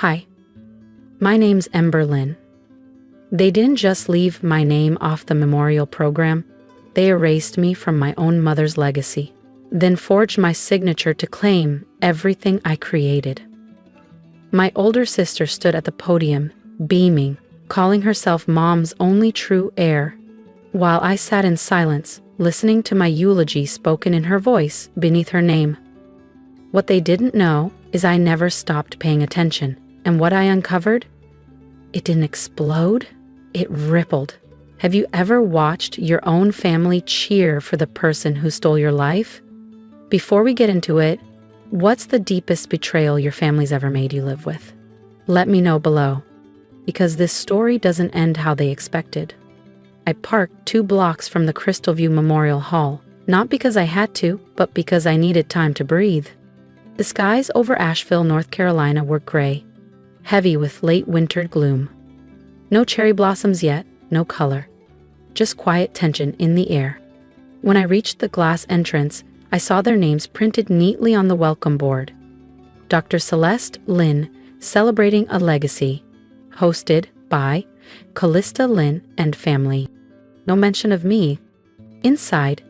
Hi, my name's Ember Lynn. They didn't just leave my name off the memorial program, they erased me from my own mother's legacy, then forged my signature to claim everything I created. My older sister stood at the podium, beaming, calling herself Mom's only true heir, while I sat in silence, listening to my eulogy spoken in her voice beneath her name. What they didn't know is I never stopped paying attention, and what I uncovered? It didn't explode, it rippled. Have you ever watched your own family cheer for the person who stole your life? Before we get into it, what's the deepest betrayal your family's ever made you live with? Let me know below, because this story doesn't end how they expected. I parked 2 blocks from the Crystal View Memorial Hall, not because I had to, but because I needed time to breathe. The skies over Asheville, North Carolina were gray, heavy with late winter gloom. No cherry blossoms yet, no color, just quiet tension in the air. When I reached the glass entrance, I saw their names printed neatly on the welcome board. Dr. Celeste Lynn, Celebrating a Legacy, hosted by Callista Lynn and family. No mention of me. Inside,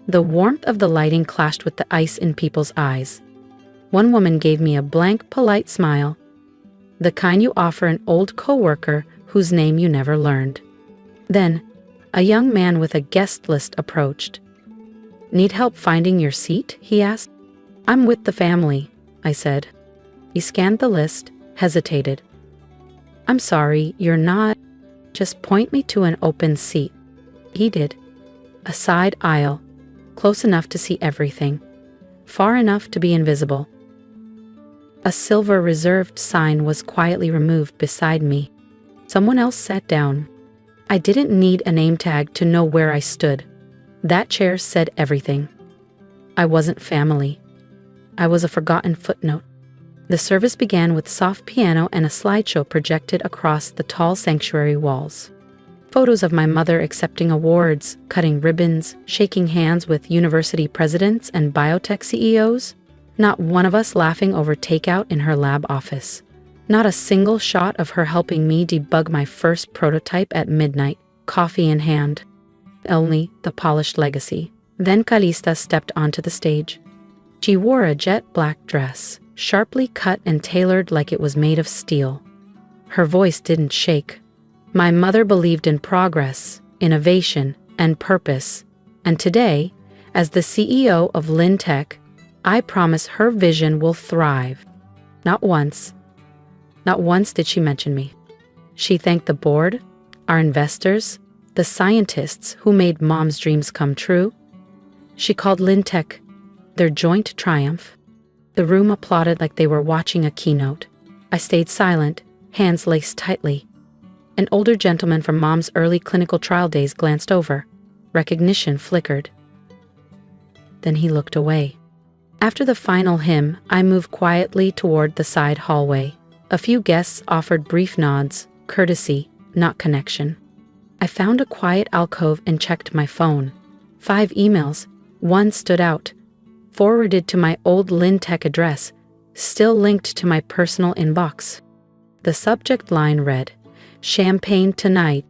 the warmth of the lighting clashed with the ice in people's eyes. One woman gave me a blank, polite smile, the kind you offer an old coworker whose name you never learned. Then, a young man with a guest list approached. "Need help finding your seat?" he asked. "I'm with the family," I said. He scanned the list, hesitated. "I'm sorry, you're not. Just point me to an open seat." He did. A side aisle, close enough to see everything, far enough to be invisible. A silver reserved sign was quietly removed beside me. Someone else sat down. I didn't need a name tag to know where I stood. That chair said everything. I wasn't family. I was a forgotten footnote. The service began with soft piano and a slideshow projected across the tall sanctuary walls. Photos of my mother accepting awards, cutting ribbons, shaking hands with university presidents and biotech CEOs. Not one of us laughing over takeout in her lab office. Not a single shot of her helping me debug my first prototype at midnight, coffee in hand. Only the polished legacy. Then Callista stepped onto the stage. She wore a jet black dress, sharply cut and tailored like it was made of steel. Her voice didn't shake. My mother believed in progress, innovation, and purpose. And today, as the CEO of Lynn Tech, I promise her vision will thrive. Not once did she mention me. She thanked the board, our investors, the scientists who made Mom's dreams come true. She called Lynn Tech their joint triumph. The room applauded like they were watching a keynote. I stayed silent, hands laced tightly. An older gentleman from Mom's early clinical trial days glanced over. Recognition flickered. Then he looked away. After the final hymn, I moved quietly toward the side hallway. A few guests offered brief nods, courtesy, not connection. I found a quiet alcove and checked my phone. 5 emails. One stood out, forwarded to my old Lynn Tech address, still linked to my personal inbox. The subject line read, "Champagne tonight.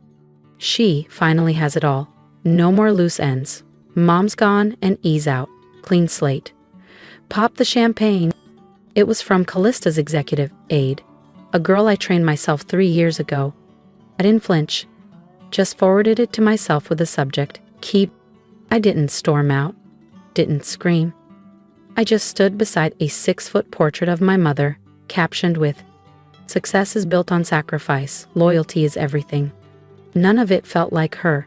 She finally has it all. No more loose ends. Mom's gone and ease out. Clean slate. Pop the champagne." It was from Callista's executive aide, a girl I trained myself 3 years ago. I didn't flinch, just forwarded it to myself with the subject, "Keep." I didn't storm out, didn't scream. I just stood beside a 6-foot portrait of my mother, captioned with, "Success is built on sacrifice, loyalty is everything." None of it felt like her,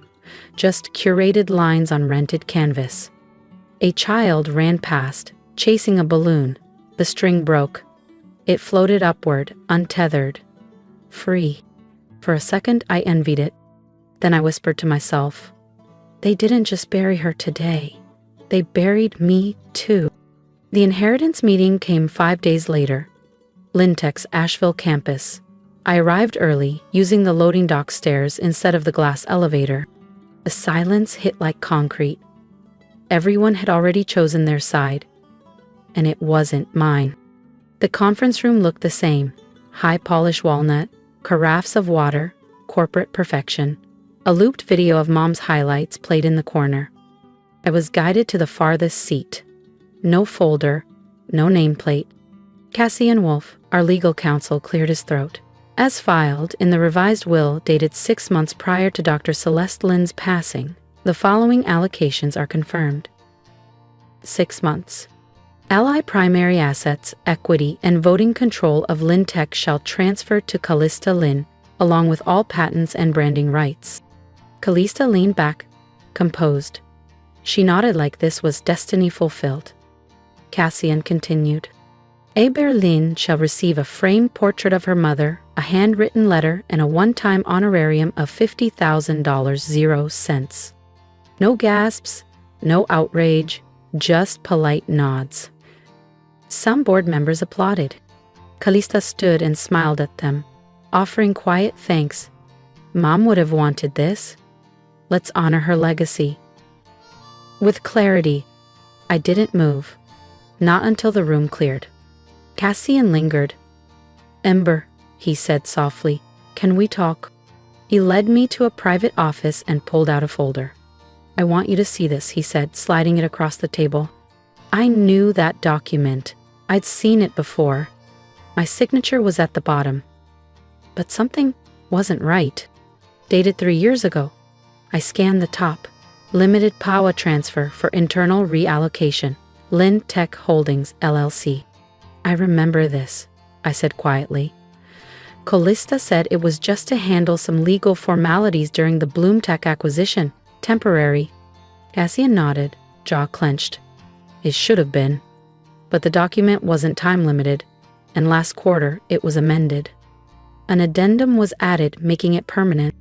just curated lines on rented canvas. A child ran past, chasing a balloon. The string broke. It floated upward, untethered, free. For a second, I envied it. Then I whispered to myself, they didn't just bury her today. They buried me, too. The inheritance meeting came 5 days later. Lynn Tech's Asheville campus. I arrived early, using the loading dock stairs instead of the glass elevator. The silence hit like concrete. Everyone had already chosen their side, and it wasn't mine. The conference room looked the same. high polish walnut, carafes of water, corporate perfection. A looped video of Mom's highlights played in the corner. I was guided to the farthest seat. No folder, no nameplate. Cassian Wolf, our legal counsel, cleared his throat. As filed in the revised will dated 6 months prior to Dr. Celeste Lynn's passing, the following allocations are confirmed. 6 months. Ally primary assets, equity, and voting control of Lynn Tech shall transfer to Callista Lynn, along with all patents and branding rights. Callista leaned back, composed. She nodded like this was destiny fulfilled. Cassian continued. Aber Lynn shall receive a framed portrait of her mother, a handwritten letter, and a one-time honorarium of $50,000 0 cents. No gasps, no outrage, just polite nods. Some board members applauded. Callista stood and smiled at them, offering quiet thanks. Mom would have wanted this. Let's honor her legacy. With clarity, I didn't move. Not until the room cleared. Cassian lingered. Ember, he said softly, can we talk? He led me to a private office and pulled out a folder. I want you to see this, he said, sliding it across the table. I knew that document. I'd seen it before. My signature was at the bottom. But something wasn't right. Dated 3 years ago. I scanned the top. Limited power transfer for internal reallocation. Lynn Tech Holdings, LLC. I remember this, I said quietly. Callista said it was just to handle some legal formalities during the Bloom Tech acquisition. Temporary. Cassian nodded, jaw clenched. It should have been. But the document wasn't time-limited, and last quarter it was amended. An addendum was added, making it permanent.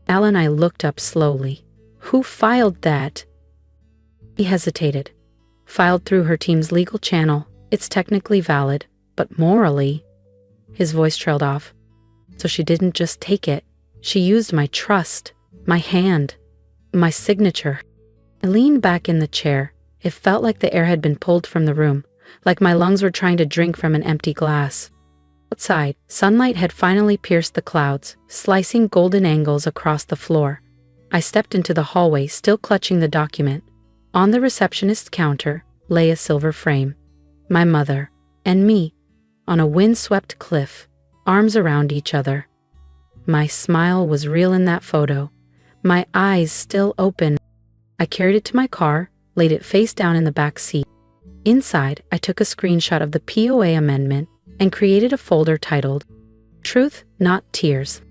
Al and I looked up slowly. Who filed that? He hesitated. Filed through her team's legal channel. It's technically valid, but morally... His voice trailed off. So she didn't just take it. She used my trust, my hand, my signature. I leaned back in the chair. It felt like the air had been pulled from the room, like my lungs were trying to drink from an empty glass. Outside, sunlight had finally pierced the clouds, slicing golden angles across the floor. I stepped into the hallway, still clutching the document. On the receptionist's counter lay a silver frame. My mother and me, on a wind-swept cliff, arms around each other. My smile was real in that photo, my eyes still open. I carried it to my car, laid it face down in the back seat. Inside, I took a screenshot of the POA amendment and created a folder titled, Truth, Not Tears.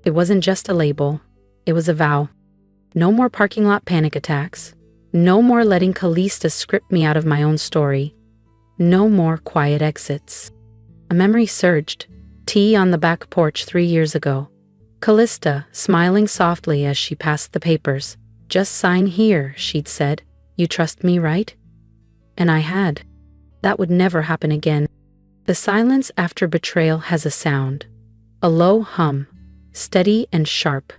It wasn't just a label, it was a vow. No more parking lot panic attacks. No more letting Callista script me out of my own story. No more quiet exits. A memory surged. Tea on the back porch 3 years ago. Callista, smiling softly as she passed the papers. Just sign here, she'd said. You trust me, right? And I had. That would never happen again. The silence after betrayal has a sound. A low hum, steady and sharp.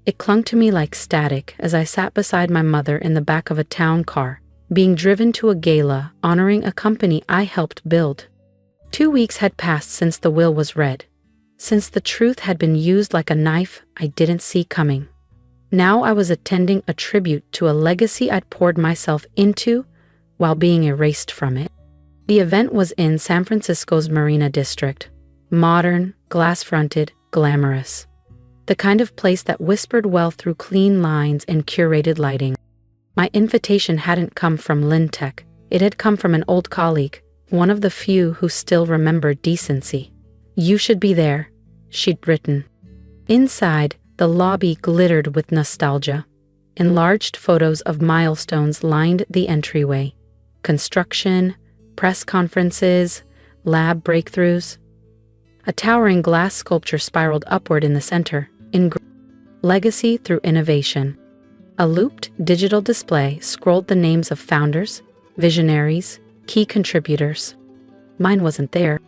It clung to me like static as I sat beside my mother in the back of a town car, being driven to a gala honoring a company I helped build. 2 weeks had passed since the will was read, since the truth had been used like a knife I didn't see coming. Now I was attending a tribute to a legacy I'd poured myself into while being erased from it. The event was in San Francisco's Marina District. Modern, glass-fronted, glamorous. The kind of place that whispered well through clean lines and curated lighting. My invitation hadn't come from Lynn Tech. It had come from an old colleague, one of the few who still remembered decency. You should be there, she'd written. Inside, the lobby glittered with nostalgia. Enlarged photos of milestones lined the entryway. Construction, press conferences, lab breakthroughs. A towering glass sculpture spiraled upward in the center, legacy through innovation. A looped digital display scrolled the names of founders, visionaries, key contributors. Mine wasn't there.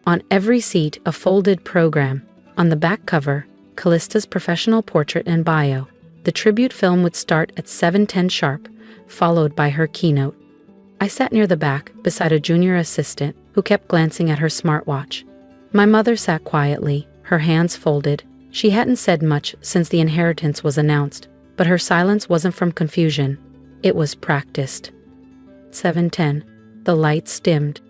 On every seat, a folded program. On the back cover, Callista's professional portrait and bio. The tribute film would start at 7:10 sharp, followed by her keynote. I sat near the back, beside a junior assistant who kept glancing at her smartwatch. My mother sat quietly, her hands folded. She hadn't said much since the inheritance was announced, but her silence wasn't from confusion. It was practiced. 7:10. The lights dimmed.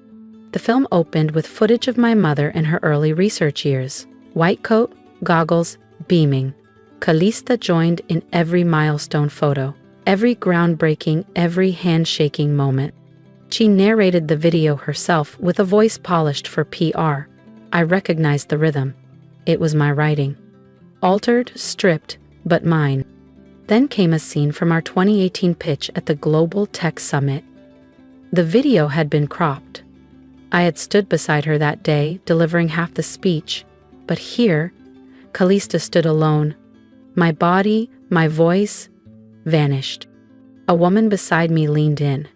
The film opened with footage of my mother in her early research years. White coat, goggles, beaming. Calista joined in every milestone photo, every groundbreaking, every handshaking moment. She narrated the video herself with a voice polished for PR. I recognized the rhythm. It was my writing. Altered, stripped, but mine. Then came a scene from our 2018 pitch at the Global Tech Summit. The video had been cropped. I had stood beside her that day, delivering half the speech. But here, Calista stood alone. My body, my voice, vanished. A woman beside me leaned in.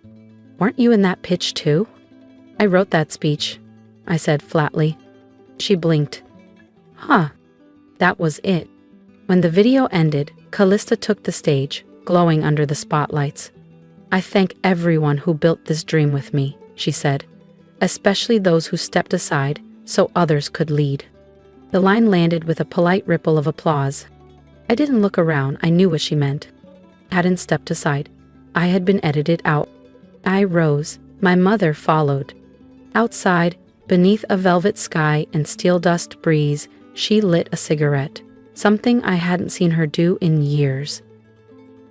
"Weren't you in that pitch too?" "I wrote that speech," I said flatly. She blinked. "Huh." That was it. When the video ended, Calista took the stage, glowing under the spotlights. "I thank everyone who built this dream with me," she said, "especially those who stepped aside so others could lead." The line landed with a polite ripple of applause. I didn't look around, I knew what she meant. I hadn't stepped aside. I had been edited out. I rose, my mother followed. Outside, beneath a velvet sky and steel dust breeze, she lit a cigarette, something I hadn't seen her do in years.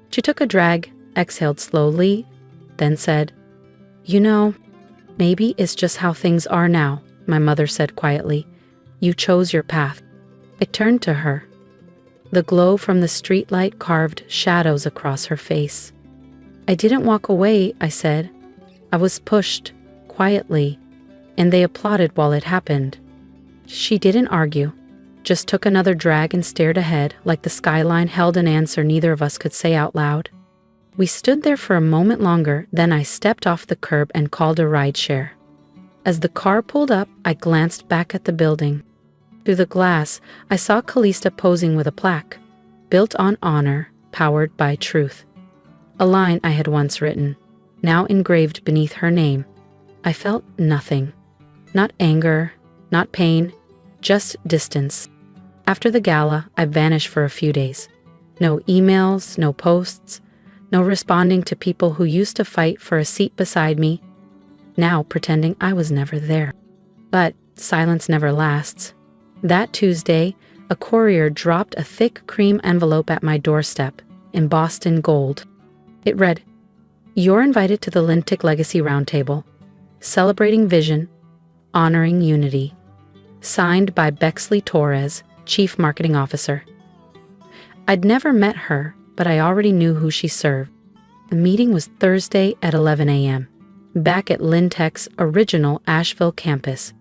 She took a drag, exhaled slowly, then said, "You know, maybe it's just how things are now," my mother said quietly. "You chose your path." I turned to her. The glow from the streetlight carved shadows across her face. "I didn't walk away," I said. "I was pushed, quietly, and they applauded while it happened." She didn't argue, just took another drag and stared ahead like the skyline held an answer neither of us could say out loud. We stood there for a moment longer, then I stepped off the curb and called a rideshare. As the car pulled up, I glanced back at the building. Through the glass, I saw Calista posing with a plaque, "Built on honor, powered by truth." A line I had once written, now engraved beneath her name. I felt nothing. Not anger, not pain, just distance. After the gala, I vanished for a few days. No emails, no posts, no responding to people who used to fight for a seat beside me, now pretending I was never there. But silence never lasts. That Tuesday, a courier dropped a thick cream envelope at my doorstep, embossed in gold. It read, "You're invited to the Lintic Legacy Roundtable, celebrating vision, honoring unity." Signed by Bexley Torres, Chief Marketing Officer. I'd never met her, but I already knew who she served. The meeting was Thursday at 11 a.m., back at Lintec's original Asheville campus,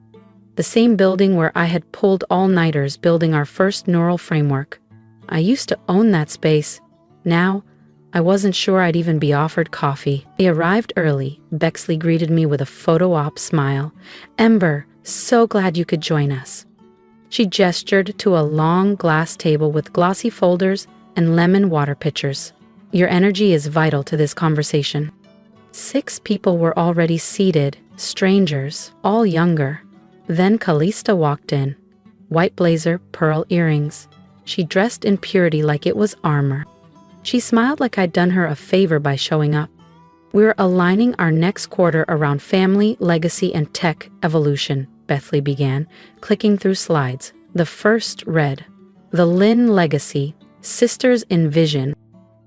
the same building where I had pulled all-nighters building our first neural framework. I used to own that space. Now, I wasn't sure I'd even be offered coffee. I arrived early. Bexley greeted me with a photo-op smile. "Ember, so glad you could join us." She gestured to a long glass table with glossy folders and lemon water pitchers. "Your energy is vital to this conversation." 6 people were already seated, strangers, all younger. Then Calista walked in. White blazer, pearl earrings. She dressed in purity like it was armor. She smiled like I'd done her a favor by showing up. "We were aligning our next quarter around family, legacy, and tech evolution," Bexley began, clicking through slides. The first read, "The Lin Legacy, Sisters in Vision."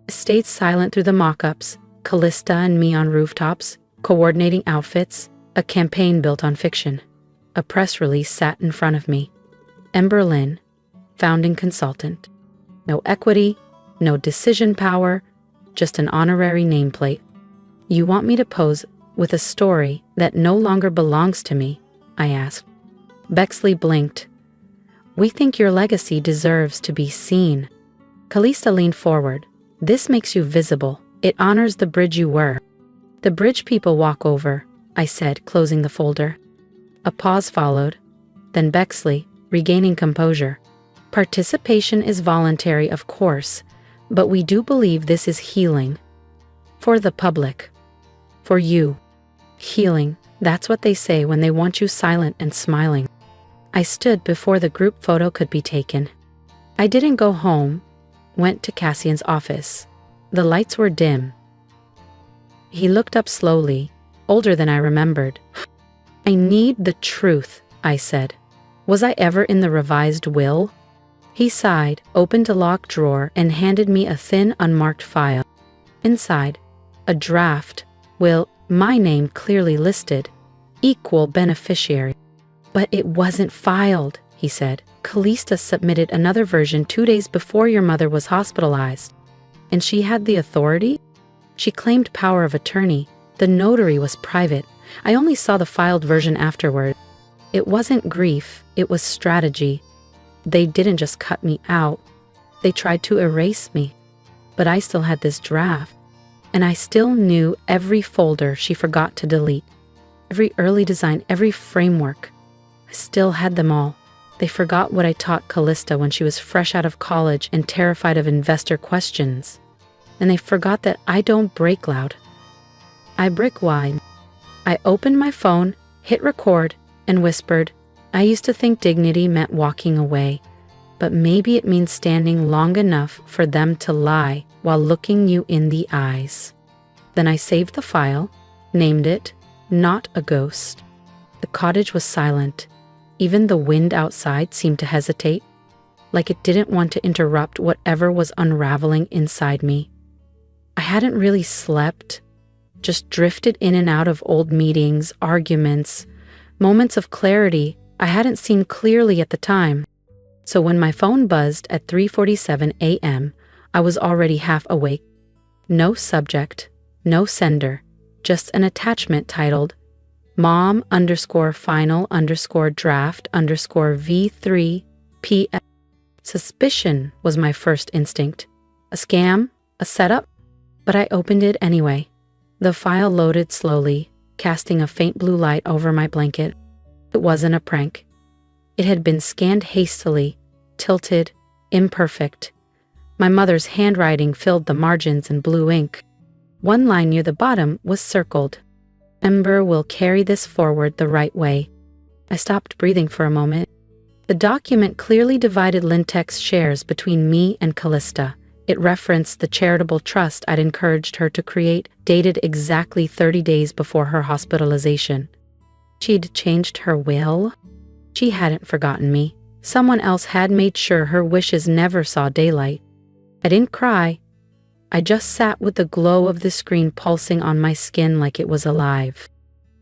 I stayed silent through the mock-ups, Calista and me on rooftops, coordinating outfits, a campaign built on fiction. A press release sat in front of me. Ember Lin, founding consultant. No equity, no decision power, just an honorary nameplate. "You want me to pose with a story that no longer belongs to me?" I asked. Bexley blinked. "We think your legacy deserves to be seen." Calista leaned forward. "This makes you visible. It honors the bridge you were." "The bridge people walk over," I said, closing the folder. A pause followed. Then Bexley, regaining composure. "Participation is voluntary, of course, but we do believe this is healing. For the public. For you. Healing, that's what they say when they want you silent and smiling." I stood before the group photo could be taken. I didn't go home, went to Cassian's office. The lights were dim. He looked up slowly, older than I remembered. I need the truth, I said. Was I ever in the revised will? He sighed, opened a locked drawer, and handed me a thin, unmarked file. Inside, a draft will, my name clearly listed, equal beneficiary. But it wasn't filed, he said. Callista submitted another version 2 days before your mother was hospitalized. And she had the authority? She claimed power of attorney. The notary was private. I only saw the filed version afterward. It wasn't grief, it was strategy. They didn't just cut me out. They tried to erase me. But I still had this draft. And I still knew every folder she forgot to delete. Every early design, every framework. I still had them all. They forgot what I taught Callista when she was fresh out of college and terrified of investor questions. And they forgot that I don't break loud. I break wide. I opened my phone, hit record, and whispered, I used to think dignity meant walking away, but maybe it means standing long enough for them to lie while looking you in the eyes. Then I saved the file, named it, Not a Ghost. The cottage was silent. Even the wind outside seemed to hesitate, like it didn't want to interrupt whatever was unraveling inside me. I hadn't really slept, just drifted in and out of old meetings, arguments, moments of clarity I hadn't seen clearly at the time. So when my phone buzzed at 3:47 a.m., I was already half awake. No subject, no sender, just an attachment titled mom_final_draft_V3PS. Suspicion was my first instinct. A scam? A setup? But I opened it anyway. The file loaded slowly, casting a faint blue light over my blanket. It wasn't a prank. It had been scanned hastily, tilted, imperfect. My mother's handwriting filled the margins in blue ink. One line near the bottom was circled. Ember will carry this forward the right way. I stopped breathing for a moment. The document clearly divided Lintech's shares between me and Callista. It referenced the charitable trust I'd encouraged her to create, dated exactly 30 days before her hospitalization. She'd changed her will? She hadn't forgotten me. Someone else had made sure her wishes never saw daylight. I didn't cry. I just sat with the glow of the screen pulsing on my skin like it was alive.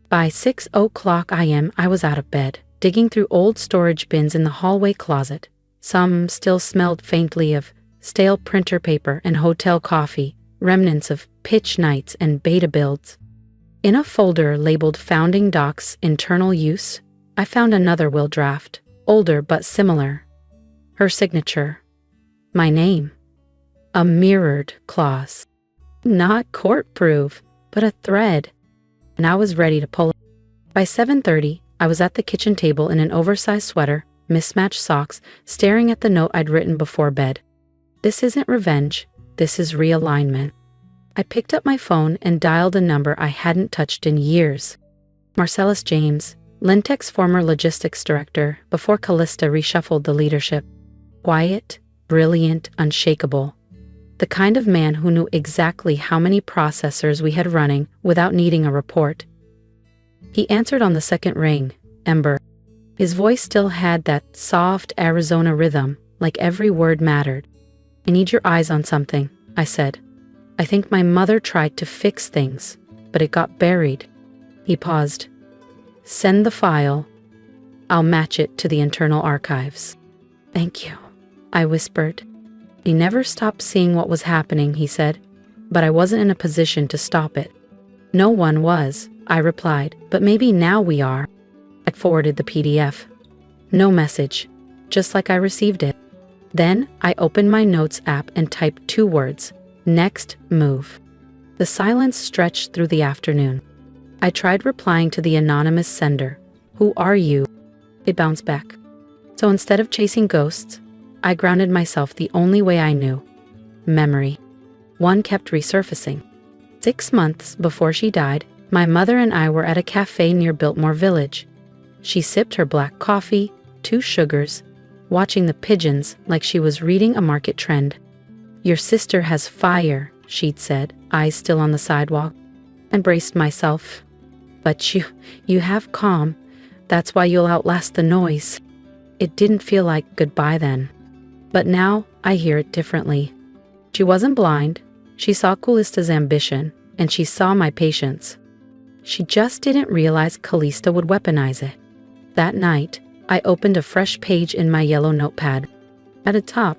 By 6:00 a.m., I was out of bed, digging through old storage bins in the hallway closet. Some still smelled faintly of stale printer paper and hotel coffee, remnants of pitch nights and beta builds. In a folder labeled Founding Docs Internal Use, I found another will draft, older but similar. Her signature. My name. A mirrored clause. Not court-proof, but a thread. And I was ready to pull it. By 7:30, I was at the kitchen table in an oversized sweater, mismatched socks, staring at the note I'd written before bed. This isn't revenge, this is realignment. I picked up my phone and dialed a number I hadn't touched in years. Marcellus James, Lintech's former logistics director, before Callista reshuffled the leadership. Quiet, brilliant, unshakable. The kind of man who knew exactly how many processors we had running without needing a report. He answered on the second ring, Ember. His voice still had that soft Arizona rhythm, like every word mattered. I need your eyes on something, I said. I think my mother tried to fix things, but it got buried. He paused. Send the file. I'll match it to the internal archives. Thank you, I whispered. He never stopped seeing what was happening, he said, but I wasn't in a position to stop it. No one was, I replied, but maybe now we are. I forwarded the PDF. No message, just like I received it. Then I opened my notes app and typed 2 words, next move. The silence stretched through the afternoon. I tried replying to the anonymous sender. Who are you? It bounced back. So instead of chasing ghosts, I grounded myself the only way I knew. Memory. One kept resurfacing. 6 months before she died, my mother and I were at a cafe near Biltmore Village. She sipped her black coffee, 2 sugars, watching the pigeons like she was reading a market trend. "Your sister has fire," she'd said, eyes still on the sidewalk. I braced myself. "But you have calm. That's why you'll outlast the noise." It didn't feel like goodbye then. But now I hear it differently. She wasn't blind. She saw Callista's ambition, and she saw my patience. She just didn't realize Callista would weaponize it. That night, I opened a fresh page in my yellow notepad. At the top,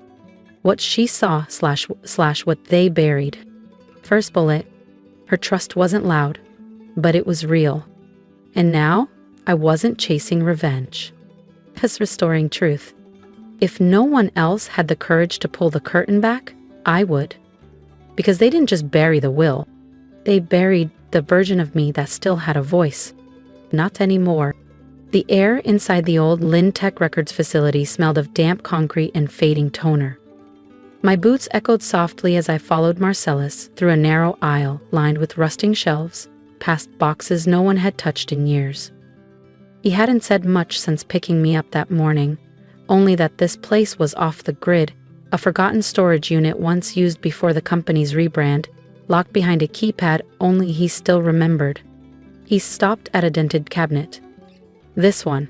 what she saw slash what they buried. First bullet, her trust wasn't loud, but it was real. And now, I wasn't chasing revenge. I was restoring truth. If no one else had the courage to pull the curtain back, I would. Because they didn't just bury the will. They buried the version of me that still had a voice. Not anymore. The air inside the old Lintech Records facility smelled of damp concrete and fading toner. My boots echoed softly as I followed Marcellus through a narrow aisle lined with rusting shelves, past boxes no one had touched in years. He hadn't said much since picking me up that morning, only that this place was off the grid, a forgotten storage unit once used before the company's rebrand, locked behind a keypad only he still remembered. He stopped at a dented cabinet. This one.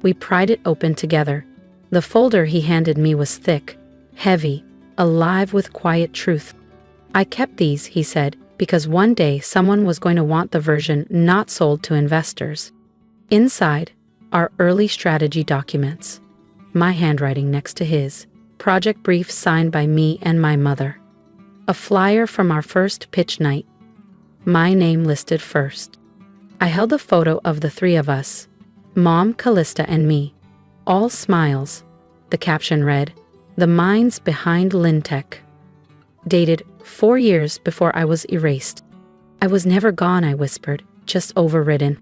We pried it open together. The folder he handed me was thick, heavy, alive with quiet truth. "I kept these," he said, "because one day someone was going to want the version not sold to investors." Inside are early strategy documents, my handwriting next to his, project briefs signed by me and my mother, a flyer from our first pitch night, my name listed first. I held a photo of the 3 of us, Mom, Callista, and me, all smiles. The caption read, "The minds behind Lintech." Dated 4 years before I was erased. "I was never gone," I whispered, "just overridden."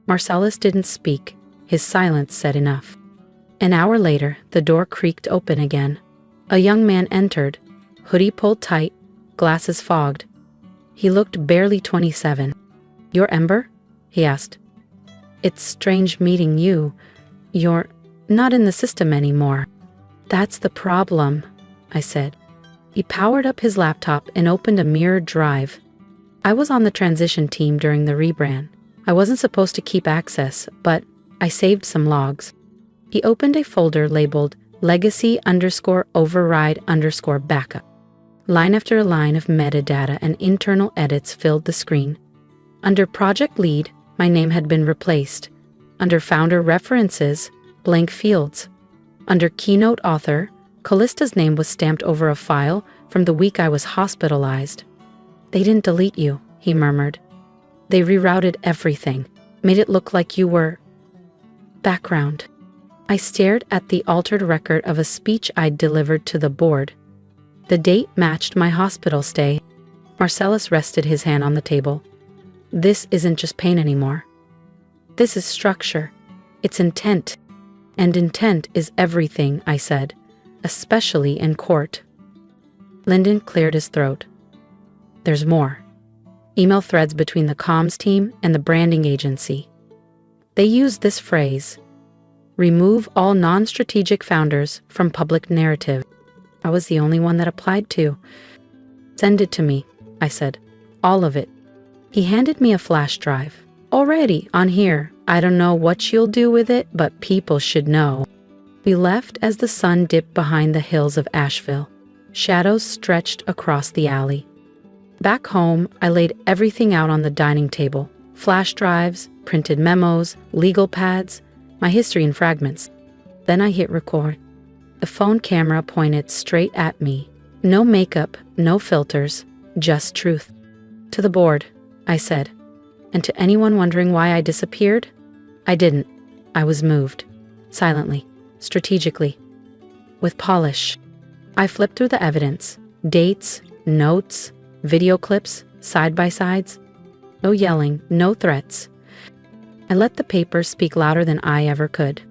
Marcellus didn't speak. His silence said enough. An hour later, the door creaked open again. A young man entered, hoodie pulled tight, glasses fogged. He looked barely 27. "You're Ember?" he asked. "It's strange meeting you. You're not in the system anymore." "That's the problem," I said. He powered up his laptop and opened a mirrored drive. I was on the transition team during the rebrand. I wasn't supposed to keep access, but I saved some logs. He opened a folder labeled legacy_override_backup. Line after line of metadata and internal edits filled the screen. Under project lead, my name had been replaced. Under founder references, blank fields. Under keynote author, Callista's name was stamped over a file from the week I was hospitalized. "They didn't delete you," he murmured. "They rerouted everything, made it look like you were..." Background. I stared at the altered record of a speech I'd delivered to the board. The date matched my hospital stay. Marcellus rested his hand on the table. "This isn't just pain anymore. This is structure. It's intent. And intent is everything," I said, "especially in court." Lyndon cleared his throat. "There's more." Email threads between the comms team and the branding agency. They used this phrase, "Remove all non-strategic founders from public narrative." I was the only one that applied to. "Send it to me," I said. "All of it." He handed me a flash drive. "Already on here. I don't know what you'll do with it, but people should know." We left as the sun dipped behind the hills of Asheville. Shadows stretched across the alley. Back home, I laid everything out on the dining table. Flash drives, printed memos, legal pads, my history in fragments. Then I hit record. The phone camera pointed straight at me. No makeup, no filters, just truth. "To the board," I said. And to anyone wondering why I disappeared, I didn't. I was moved. Silently, strategically, with polish. I flipped through the evidence, dates, notes, video clips, side-by-sides. No yelling, no threats. I let the paper speak louder than I ever could.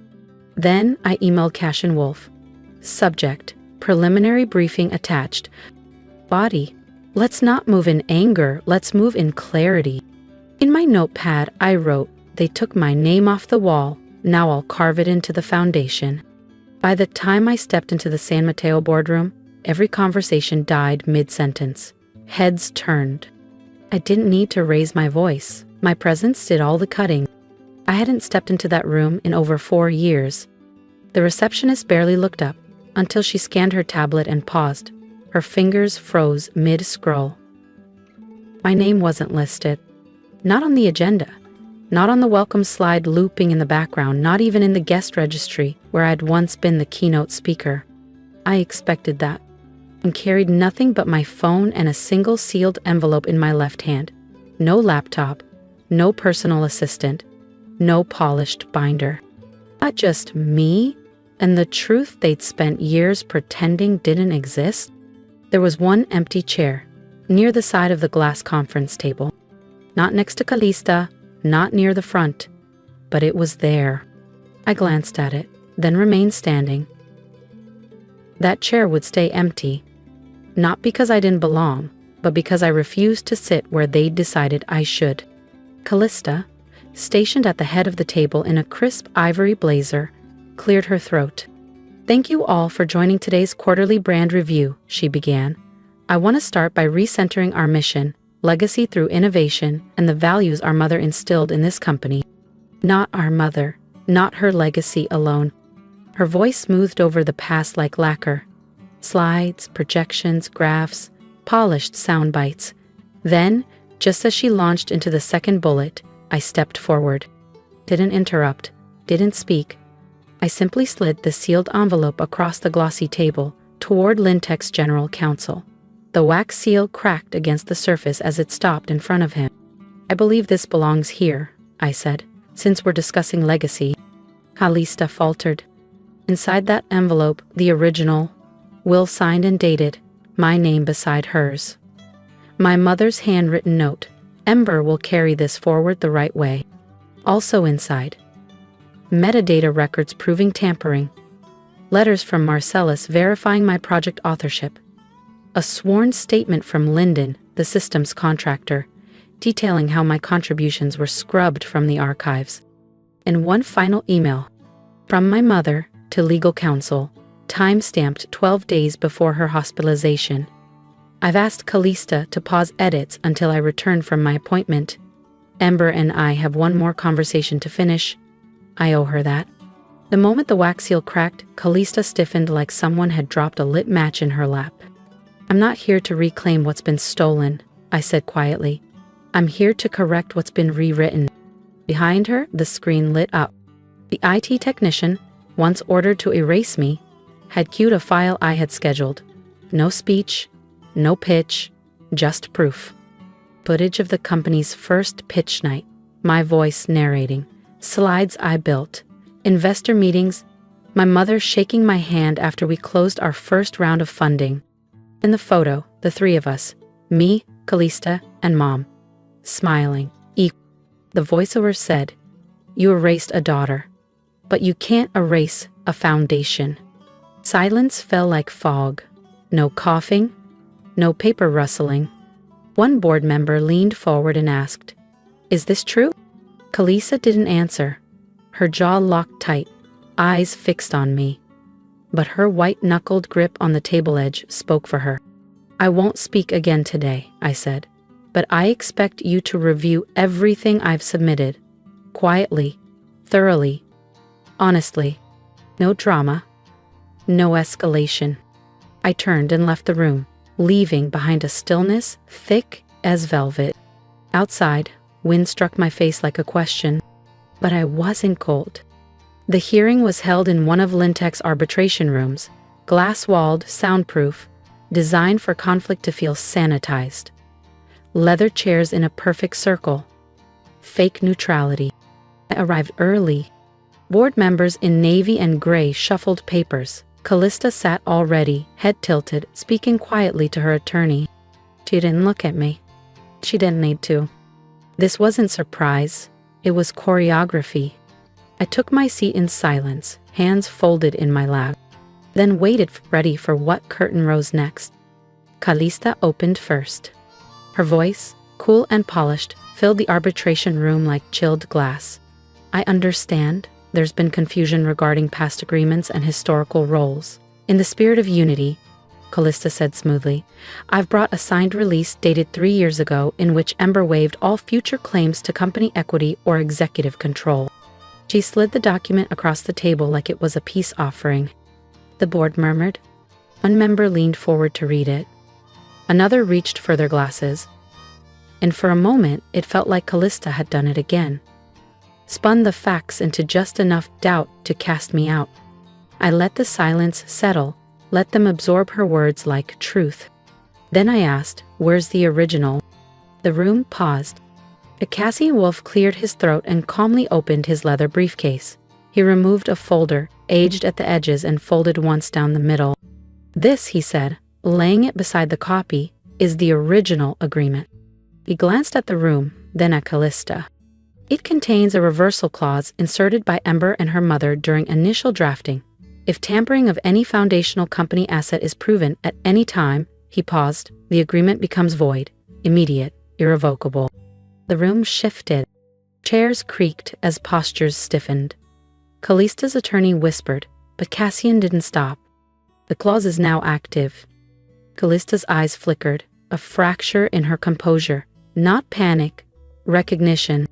Then I emailed Cash and Wolf. Subject, preliminary briefing attached. Body, let's not move in anger, let's move in clarity. In my notepad, I wrote, "They took my name off the wall. Now I'll carve it into the foundation. By the time I stepped into the San Mateo boardroom, every conversation died mid-sentence. Heads turned. I didn't need to raise my voice. My presence did all the cutting. I hadn't stepped into that room in over 4 years. The receptionist barely looked up until she scanned her tablet and paused. Her fingers froze mid-scroll. My name wasn't listed. Not on the agenda. Not on the welcome slide looping in the background, not even in the guest registry where I'd once been the keynote speaker. I expected that, and carried nothing but my phone and a single sealed envelope in my left hand. No laptop, no personal assistant, no polished binder. Not just me and the truth they'd spent years pretending didn't exist. There was one empty chair near the side of the glass conference table. Not next to Calista, not near the front, but it was there. I glanced at it, then remained standing. That chair would stay empty, not because I didn't belong, but because I refused to sit where they'd decided I should. Calista, stationed at the head of the table in a crisp ivory blazer, cleared her throat. "Thank you all for joining today's quarterly brand review," she began. "I want to start by recentering our mission, legacy through innovation, and the values our mother instilled in this company. Not our mother, not her legacy alone." Her voice smoothed over the past like lacquer. Slides, projections, graphs, polished sound bites. Then, just as she launched into the second bullet, I stepped forward. Didn't interrupt, didn't speak. I simply slid the sealed envelope across the glossy table toward Lintech's general counsel. The wax seal cracked against the surface as it stopped in front of him. "I believe this belongs here," I said, "since we're discussing legacy." Calista faltered. Inside that envelope, the original, will signed and dated, my name beside hers. My mother's handwritten note, "Ember will carry this forward the right way." Also inside, metadata records proving tampering, letters from Marcellus verifying my project authorship, a sworn statement from Lyndon, the systems contractor, detailing how my contributions were scrubbed from the archives, and one final email from my mother to legal counsel, time-stamped 12 days before her hospitalization. I've asked Calista to pause edits until I return from my appointment. Ember and I have one more conversation to finish. I owe her that. The moment the wax seal cracked, Calista stiffened like someone had dropped a lit match in her lap. "I'm not here to reclaim what's been stolen," I said quietly. "I'm here to correct what's been rewritten." Behind her, the screen lit up. The IT technician, once ordered to erase me, had queued a file I had scheduled. No speech, no pitch, just proof. Footage of the company's first pitch night, my voice narrating, slides I built, investor meetings, my mother shaking my hand after we closed our first round of funding. In the photo, the three of us, me, Calista, and Mom, smiling. The voiceover said, "You erased a daughter, but you can't erase a foundation." Silence fell like fog. No coughing, no paper rustling. One board member leaned forward and asked, "Is this true?" Calista didn't answer. Her jaw locked tight, eyes fixed on me. But her white-knuckled grip on the table edge spoke for her. "I won't speak again today," I said, "but I expect you to review everything I've submitted. Quietly, thoroughly, honestly. No drama, no escalation." I turned and left the room, leaving behind a stillness thick as velvet. Outside, wind struck my face like a question, but I wasn't cold. The hearing was held in one of Lintech's arbitration rooms, glass-walled, soundproof, designed for conflict to feel sanitized. Leather chairs in a perfect circle. Fake neutrality. I arrived early. Board members in navy and gray shuffled papers. Calista sat already, head tilted, speaking quietly to her attorney. She didn't look at me. She didn't need to. This wasn't surprise. It was choreography. I took my seat in silence, hands folded in my lap, then waited ready for what curtain rose next. Calista opened first. Her voice, cool and polished, filled the arbitration room like chilled glass. "I understand," there's been confusion regarding past agreements and historical roles. In the spirit of unity, Callista said smoothly, I've brought a signed release dated 3 years ago in which Ember waived all future claims to company equity or executive control. She slid the document across the table like it was a peace offering. The board murmured. One member leaned forward to read it. Another reached for their glasses. And for a moment, it felt like Callista had done it again. Spun the facts into just enough doubt to cast me out. I let the silence settle, let them absorb her words like truth. Then I asked, where's the original? The room paused. A Cassian wolf cleared his throat and calmly opened his leather briefcase. He removed a folder, aged at the edges and folded once down the middle. This, he said, laying it beside the copy, is the original agreement. He glanced at the room, then at Callista. It contains a reversal clause inserted by Ember and her mother during initial drafting. If tampering of any foundational company asset is proven at any time, he paused, the agreement becomes void, immediate, irrevocable. The room shifted. Chairs creaked as postures stiffened. Callista's attorney whispered, but Cassian didn't stop. The clause is now active. Callista's eyes flickered, a fracture in her composure. Not panic, recognition.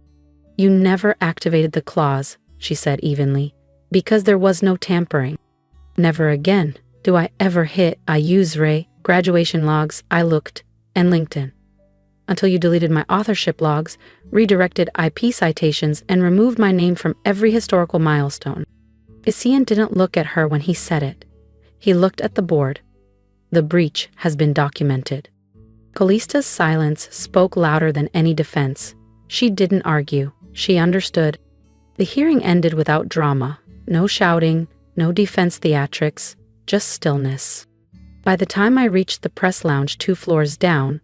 You never activated the clause, she said evenly, because there was no tampering. Never again do I ever hit I use Ray, graduation logs, I looked, and LinkedIn. Until you deleted my authorship logs, redirected IP citations, and removed my name from every historical milestone. Cassian didn't look at her when he said it. He looked at the board. The breach has been documented. Callista's silence spoke louder than any defense. She didn't argue. She understood. The hearing ended without drama. No shouting, no defense theatrics, just stillness. By the time I reached the press lounge 2 floors down,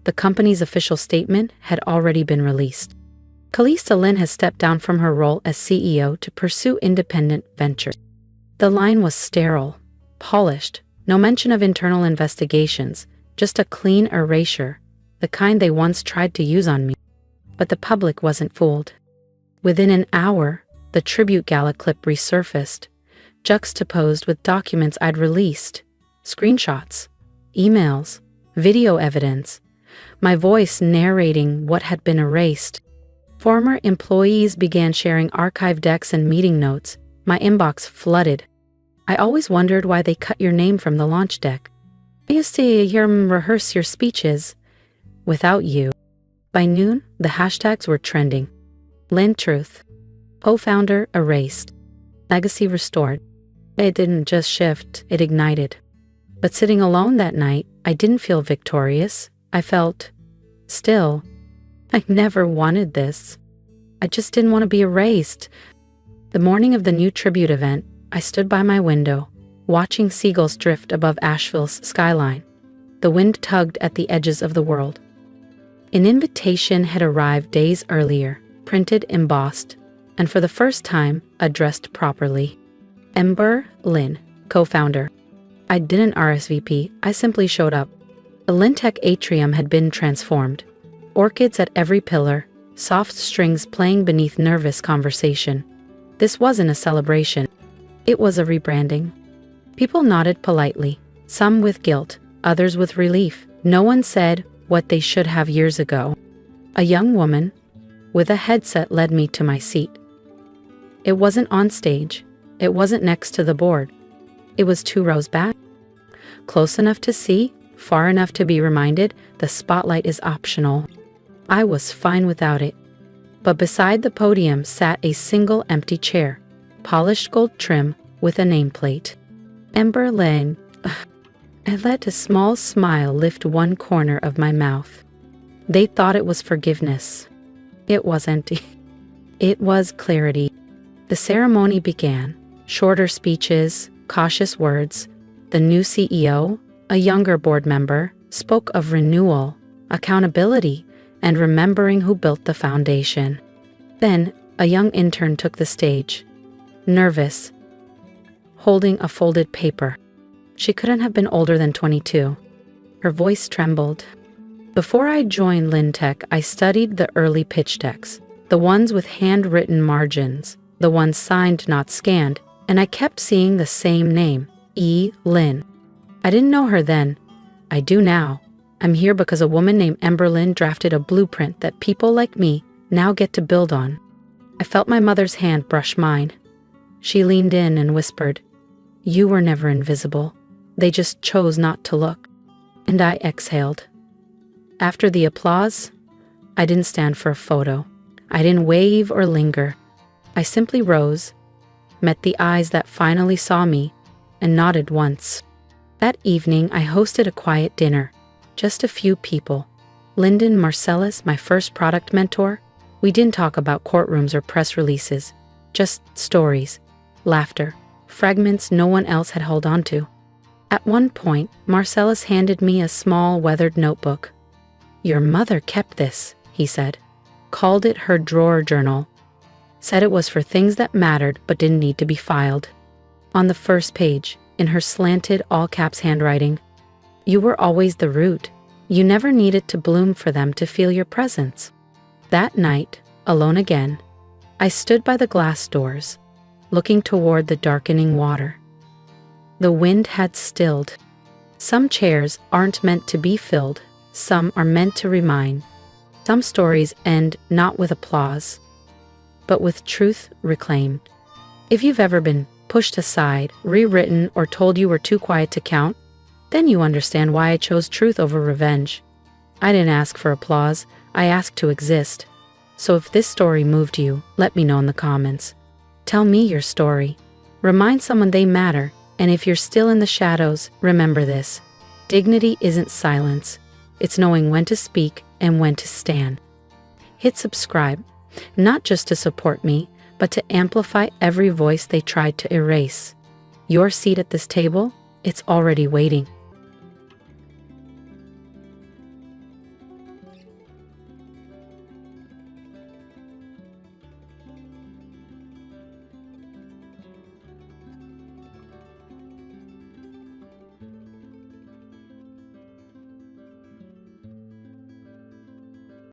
the company's official statement had already been released. Callista Lynn has stepped down from her role as CEO to pursue independent ventures. The line was sterile, polished, no mention of internal investigations, just a clean erasure, the kind they once tried to use on me. But the public wasn't fooled. Within an hour, the tribute gala clip resurfaced, juxtaposed with documents I'd released, screenshots, emails, video evidence, my voice narrating what had been erased. Former employees began sharing archive decks and meeting notes. My inbox flooded. I always wondered why they cut your name from the launch deck. I used to hear them rehearse your speeches. Without you. By noon, the hashtags were trending. Lynn Truth. Co-founder erased. Legacy restored. It didn't just shift, it ignited. But sitting alone that night, I didn't feel victorious. I felt still. I never wanted this. I just didn't want to be erased. The morning of the new tribute event, I stood by my window, watching seagulls drift above Asheville's skyline. The wind tugged at the edges of the world. An invitation had arrived days earlier, printed, embossed, and for the first time, addressed properly. Ember Lynn, co-founder. I didn't RSVP, I simply showed up. The Lintech atrium had been transformed. Orchids at every pillar, soft strings playing beneath nervous conversation. This wasn't a celebration. It was a rebranding. People nodded politely, some with guilt, others with relief. No one said what they should have years ago. A young woman with a headset led me to my seat. It wasn't on stage. It wasn't next to the board. It was 2 rows back. Close enough to see, far enough to be reminded the spotlight is optional. I was fine without it. But beside the podium sat a single empty chair, polished gold trim with a nameplate. Ember Lynn. I let a small smile lift one corner of my mouth. They thought it was forgiveness. It wasn't. It was clarity. The ceremony began. Shorter speeches, cautious words. The new CEO, a younger board member, spoke of renewal, accountability, and remembering who built the foundation. Then, a young intern took the stage, nervous, holding a folded paper. She couldn't have been older than 22. Her voice trembled. Before I joined Lintech, I studied the early pitch decks, the ones with handwritten margins, the one signed, not scanned, and I kept seeing the same name, E. Lynn. I didn't know her then. I do now. I'm here because a woman named Ember Lynn drafted a blueprint that people like me now get to build on. I felt my mother's hand brush mine. She leaned in and whispered, "You were never invisible. They just chose not to look." And I exhaled. After the applause, I didn't stand for a photo. I didn't wave or linger. I simply rose, met the eyes that finally saw me, and nodded once. That evening, I hosted a quiet dinner. Just a few people. Lyndon Marcellus, my first product mentor. We didn't talk about courtrooms or press releases. Just stories, laughter, fragments no one else had held on to. At one point, Marcellus handed me a small, weathered notebook. "Your mother kept this," he said. Called it her drawer journal. Said it was for things that mattered but didn't need to be filed. On the first page, in her slanted, all-caps handwriting, "You were always the root. You never needed to bloom for them to feel your presence." That night, alone again, I stood by the glass doors, looking toward the darkening water. The wind had stilled. Some chairs aren't meant to be filled, some are meant to remind. Some stories end not with applause, but with truth reclaimed. If you've ever been pushed aside, rewritten, or told you were too quiet to count, then you understand why I chose truth over revenge. I didn't ask for applause, I asked to exist. So if this story moved you, let me know in the comments. Tell me your story. Remind someone they matter, and if you're still in the shadows, remember this. Dignity isn't silence. It's knowing when to speak and when to stand. Hit subscribe, not just to support me, but to amplify every voice they tried to erase. Your seat at this table, it's already waiting.